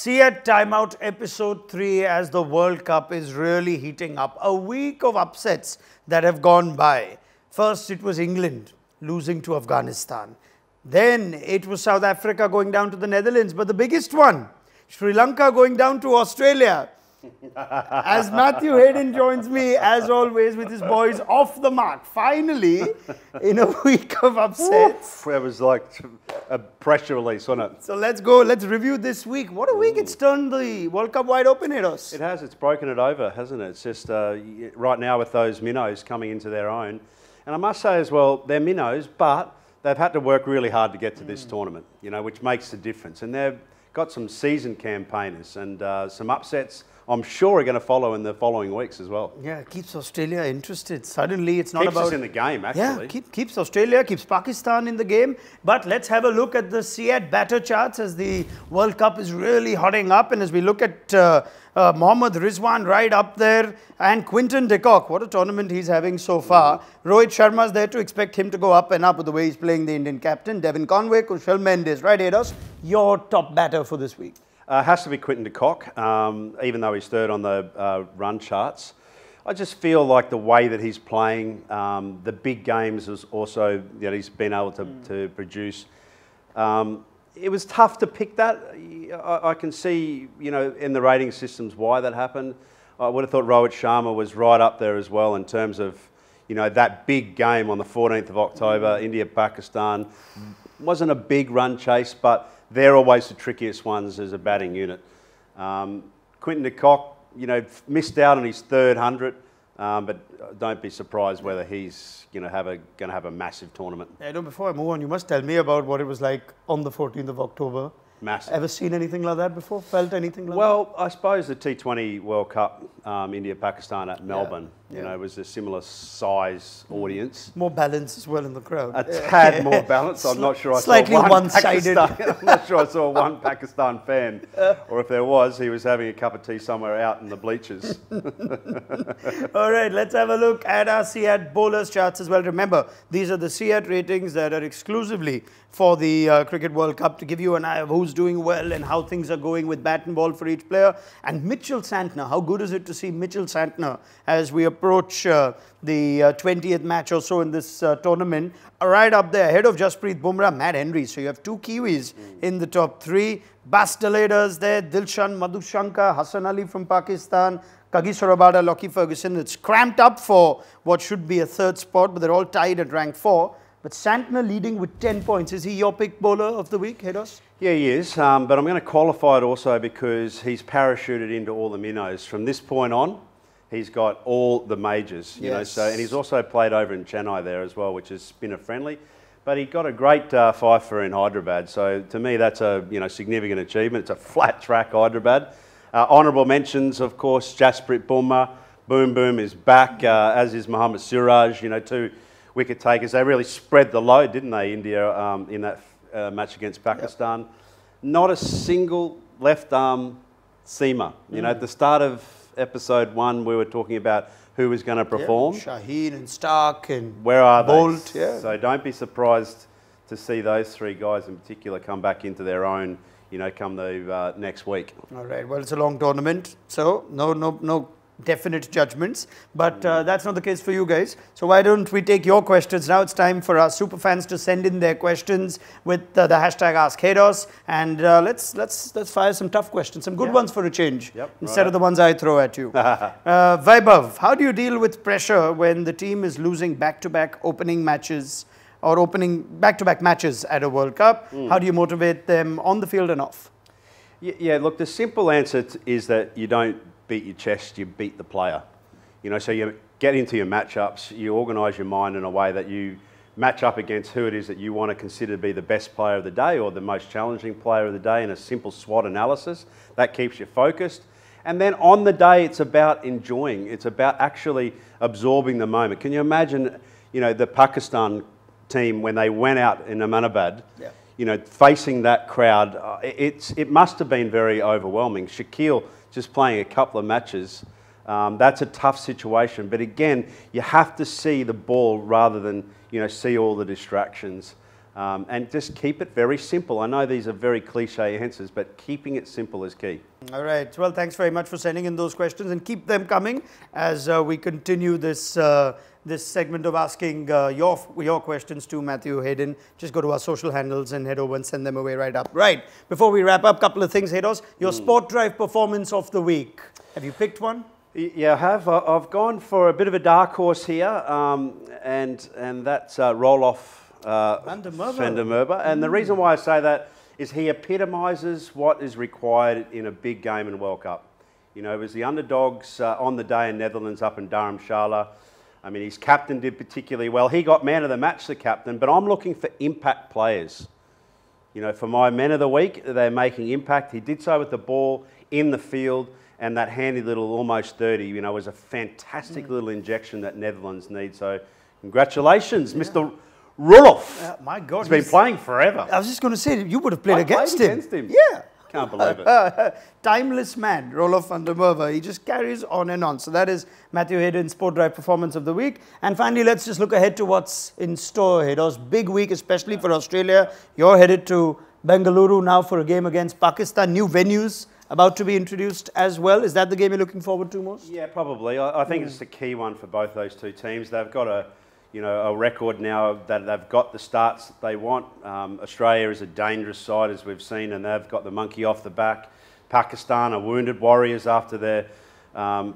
CEAT Timeout Episode 3 as the World Cup is really heating up. A week of upsets that have gone by. First, it was England losing to Afghanistan. Then, it was South Africa going down to the Netherlands. But the biggest one, Sri Lanka going down to Australia. As Matthew Hayden joins me, as always, with his boys off the mark. Finally, in a week of upsets. It was like a pressure release, wasn't it? So let's go. Let's review this week. What a week. It's turned the World Cup wide open, Hayden. It has. It's broken it over, hasn't it? It's just right now with those minnows coming into their own. And I must say as well, they're minnows, but they've had to work really hard to get to this tournament, you know, which makes a difference. And they've got some seasoned campaigners and some upsets I'm sure are going to follow in the following weeks as well. Yeah, it keeps Australia interested. Suddenly it's not keeps about... us in the game, actually. Yeah, keeps Australia, keeps Pakistan in the game. But let's have a look at the CEAT batter charts as the World Cup is really hotting up. And as we look at Mohammad Rizwan right up there and Quinton de Kock, what a tournament he's having so far. Rohit Sharma's there to expect him to go up and up with the way he's playing the Indian captain. Devin Conway, Kushal Mendes. Right, Hayden? Your top batter for this week? Has to be Quinton de Kock, even though he's third on the run charts. I just feel like the way that he's playing, the big games is also that he's been able to produce. It was tough to pick that. I can see, you know, in the rating systems why that happened. I would have thought Rohit Sharma was right up there as well in terms of, you know, that big game on the 14th of October, India-Pakistan. Wasn't a big run chase, but they're always the trickiest ones as a batting unit. Quinton de Kock, you know, missed out on his third 100, but don't be surprised whether he's going to have a massive tournament. I know, before I move on, you must tell me about what it was like on the 14th of October. Massive. Ever seen anything like that before? Felt anything like that? Well, I suppose the T20 World Cup, India-Pakistan at Melbourne, you know, was a similar size audience. More balance as well in the crowd. A tad more balance. I'm not sure I saw one-sided. I'm not sure I saw one Pakistan fan, or if there was, he was having a cup of tea somewhere out in the bleachers. All right, let's have a look at our CEAT bowlers charts as well. Remember, these are the CEAT ratings that are exclusively for the Cricket World Cup to give you an eye of who's doing well and how things are going with bat and ball for each player. And Mitchell Santner, how good is it to see Mitchell Santner as we approach the 20th match or so in this tournament, right up there ahead of Jasprit Bumrah, Matt Henry. So you have two Kiwis in the top three. Bastaladas there, Dilshan Madhushankar, Hassan Ali from Pakistan, Kagiso Rabada, Lockie Ferguson. It's cramped up for what should be a third spot, but they're all tied at rank 4. But Santner leading with 10 points. Is he your pick bowler of the week, Hayden? Yeah, he is. But I'm going to qualify it also because he's parachuted into all the minnows. From this point on, he's got all the majors. You know, so, and he's also played over in Chennai there as well, which is spinner friendly. But he got a great fifer in Hyderabad. So to me, that's a significant achievement. It's a flat track Hyderabad. Honourable mentions, of course, Jasprit Bumrah. Boom Boom is back, as is Mohammad Siraj. You know, two wicket takers. They really spread the load, didn't they, India, in that match against Pakistan. Yep. Not a single left arm seamer. You know, at the start of episode 1, we were talking about who was going to perform. Shaheen and Stark and where are Bolt. They? Yeah. So don't be surprised to see those three guys in particular come back into their own, you know, come the next week. All right. Well, it's a long tournament, so no definite judgments, but that's not the case for you guys. So why don't we take your questions now? It's time for our super fans to send in their questions with the hashtag AskHaydos, and let's fire some tough questions, some good ones for a change, instead of the ones I throw at you. Vaibhav, how do you deal with pressure when the team is losing back-to-back opening matches or opening back-to-back matches at a World Cup? How do you motivate them on the field and off? Yeah, look, the simple answer is that you don't beat your chest, you beat the player. You know, so you get into your matchups, you organise your mind in a way that you match up against who it is that you want to consider to be the best player of the day or the most challenging player of the day in a simple SWOT analysis. That keeps you focused. And then on the day, it's about enjoying. It's about actually absorbing the moment. Can you imagine, you know, the Pakistan team when they went out in Ahmedabad, you know, facing that crowd? It must have been very overwhelming. Shakil just playing a couple of matches, that's a tough situation. But again, you have to see the ball rather than, you know, see all the distractions. And just keep it very simple. I know these are very cliche answers, but keeping it simple is key. All right. Well, thanks very much for sending in those questions, and keep them coming as we continue this this segment of asking your questions to Matthew Hayden. Just go to our social handles and head over and send them away right up. Right. Before we wrap up, couple of things, Haydos. Your Sport Drive performance of the week. Have you picked one? Yeah, I have. I've gone for a bit of a dark horse here, and that's Roelof van der Merwe. And the reason why I say that is he epitomises what is required in a big game in World Cup. You know, it was the underdogs on the day in Netherlands up in Dharamshala. I mean, his captain did particularly well. He got man of the match, the captain, but I'm looking for impact players. You know, for my men of the week, they're making impact. He did so with the ball in the field, and that handy little almost 30, you know, was a fantastic little injection that Netherlands need. So congratulations, Mr. Roelof. My God. He's been playing forever. I was just going to say, you would have played against him. Yeah. Can't believe it. Timeless man, Roelof van der Merwe. He just carries on and on. So that is Matthew Hayden's Sport Drive performance of the week. And finally, let's just look ahead to what's in store, Haydos. Big week, especially for Australia. You're headed to Bengaluru now for a game against Pakistan. New venues about to be introduced as well. Is that the game you're looking forward to most? Yeah, probably. I think it's a key one for both those two teams. They've got a record now that they've got the starts that they want. Australia is a dangerous side, as we've seen, and they've got the monkey off the back. Pakistan are wounded warriors after their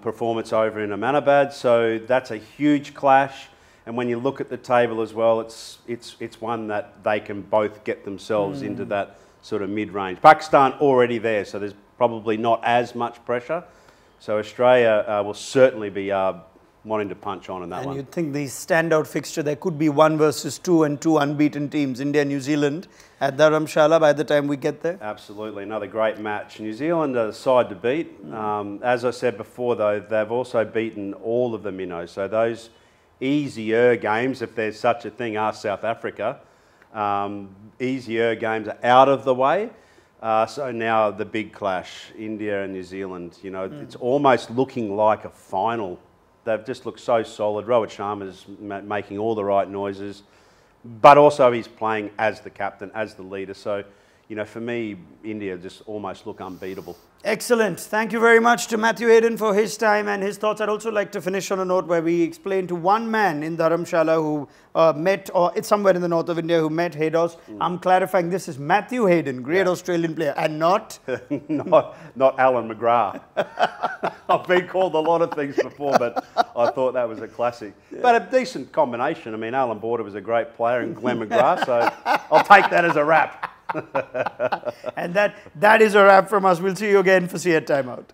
performance over in Ahmedabad, so that's a huge clash. And when you look at the table as well, it's one that they can both get themselves into that sort of mid-range. Pakistan already there, so there's probably not as much pressure. So Australia will certainly be wanting to punch on in that one. And you'd think the standout fixture, there could be 1 versus 2 and 2 unbeaten teams, India, New Zealand, at Dharamshala by the time we get there. Absolutely, another great match. New Zealand are the side to beat. As I said before, though, they've also beaten all of the minnows. So those easier games, if there's such a thing, are South Africa. Easier games are out of the way. So now the big clash, India and New Zealand, you know, it's almost looking like a final. They've just looked so solid. Rohit Sharma's making all the right noises, but also he's playing as the captain, as the leader. So, you know, for me, India just almost look unbeatable. Excellent. Thank you very much to Matthew Hayden for his time and his thoughts. I'd also like to finish on a note where we explain to one man in Dharamshala who met, or it's somewhere in the north of India, who met Haydos. I'm clarifying, this is Matthew Hayden, great Australian player, and not... not Alan McGrath. I've been called a lot of things before, but I thought that was a classic. But a decent combination. I mean, Alan Border was a great player and Glenn McGrath, so I'll take that as a wrap. And that is a wrap from us. We'll see you again for CEAT Timeout.